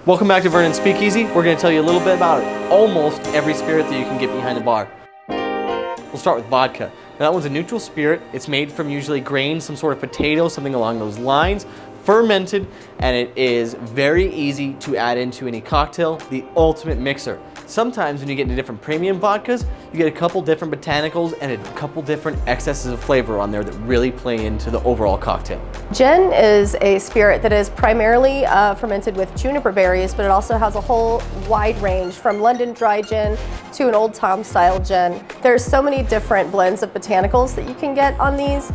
Welcome back to Vernon's Speakeasy. We're going to tell you a little bit about almost every spirit that you can get behind the bar. We'll start with vodka. Now, that one's a neutral spirit. It's made from usually grains, some sort of potato, something along those lines, fermented, and it is very easy to add into any cocktail, the ultimate mixer. Sometimes when you get into different premium vodkas, you get a couple different botanicals and a couple different excesses of flavor on there that really play into the overall cocktail. Gin is a spirit that is primarily fermented with juniper berries, but it also has a whole wide range from London dry gin to an Old Tom style gin. There's so many different blends of botanicals that you can get on these.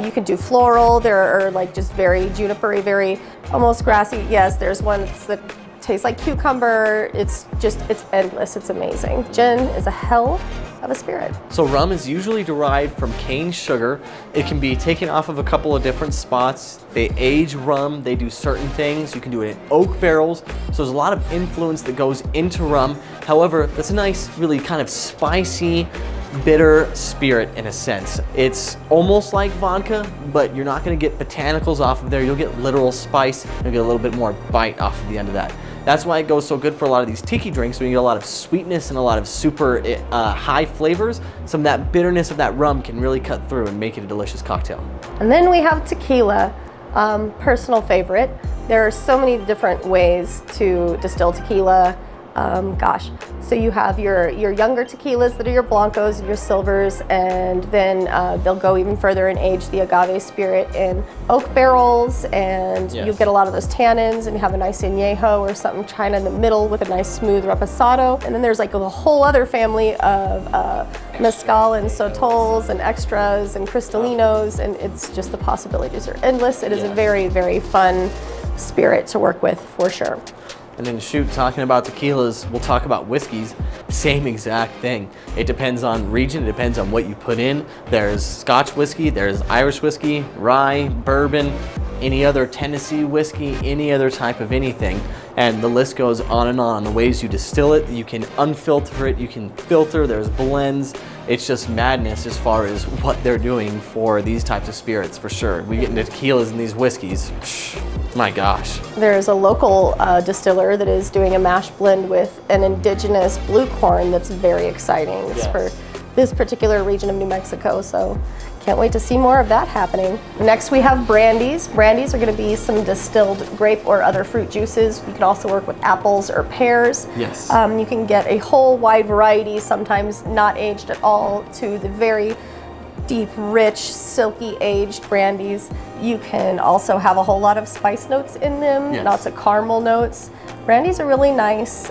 You can do floral, there are like just very junipery, very almost grassy. Yes, there's one that tastes like cucumber. It's endless, it's amazing. Gin is a hell of a spirit. So rum is usually derived from cane sugar. It can be taken off of a couple of different spots. They age rum, they do certain things. You can do it in oak barrels. So there's a lot of influence that goes into rum. However, that's a nice, really kind of spicy, bitter spirit in a sense. It's almost like vodka, but you're not gonna get botanicals off of there. You'll get literal spice. You'll get a little bit more bite off of the end of that. That's why it goes so good for a lot of these tiki drinks, when you get a lot of sweetness and a lot of super high flavors. Some of that bitterness of that rum can really cut through and make it a delicious cocktail. And then we have tequila, personal favorite. There are so many different ways to distill tequila. So you have your younger tequilas that are your blancos and your silvers, and then they'll go even further and age the agave spirit in oak barrels, and Yes. you get a lot of those tannins, and you have a nice añejo or something China in the middle with a nice smooth reposado. And then there's like a whole other family of mezcal and sotols and extras and cristalinos, and it's just the possibilities are endless. It is a very, very fun spirit to work with for sure. And then shoot, talking about tequilas, we'll talk about whiskeys, same exact thing. It depends on region, it depends on what you put in. There's Scotch whiskey, there's Irish whiskey, rye, bourbon, any other Tennessee whiskey, any other type of anything. And the list goes on and on. The ways you distill it, you can unfilter it, you can filter, there's blends. It's just madness as far as what they're doing for these types of spirits, for sure. We get into tequilas and these whiskeys, my gosh. There's a local distiller that is doing a mash blend with an indigenous blue corn that's very exciting. It's for this particular region of New Mexico, so can't wait to see more of that happening. Next we have brandies. Brandies are going to be some distilled grape or other fruit juices. You can also work with apples or pears. Yes. You can get a whole wide variety, sometimes not aged at all, to the very deep, rich, silky aged brandies. You can also have a whole lot of spice notes in them, lots of caramel notes. Brandies are really nice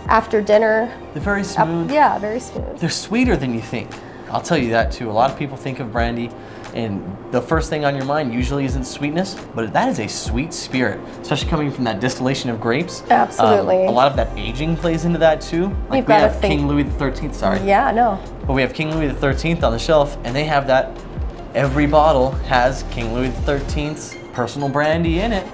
after dinner. They're very smooth. Yeah, very smooth. They're sweeter than you think. I'll tell you that too. A lot of people think of brandy and the first thing on your mind usually isn't sweetness, but that is a sweet spirit, especially coming from that distillation of grapes. Absolutely. A lot of that aging plays into that too. Like You've we got to have think. King Louis XIII, sorry. Yeah, no. But we have King Louis XIII on the shelf, and they have that. Every bottle has King Louis XIII's personal brandy in it.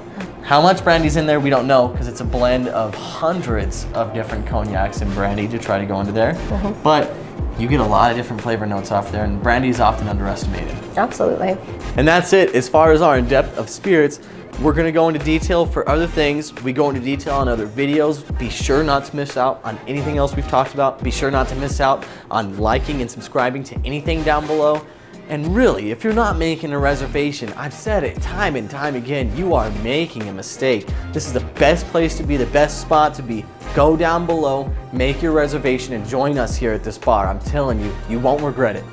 How much brandy's in there, we don't know, because it's a blend of hundreds of different cognacs and brandy to try to go into there. But you get a lot of different flavor notes off there, and brandy is often underestimated. Absolutely. And that's it as far as our in-depth of spirits. We're gonna go into detail for other things. We go into detail on other videos. Be sure not to miss out on anything else we've talked about. Be sure not to miss out on liking and subscribing to anything down below. And really, if you're not making a reservation, I've said it time and time again, you are making a mistake. This is the best place to be, the best spot to be. Go down below, make your reservation, and join us here at this bar. I'm telling you, you won't regret it.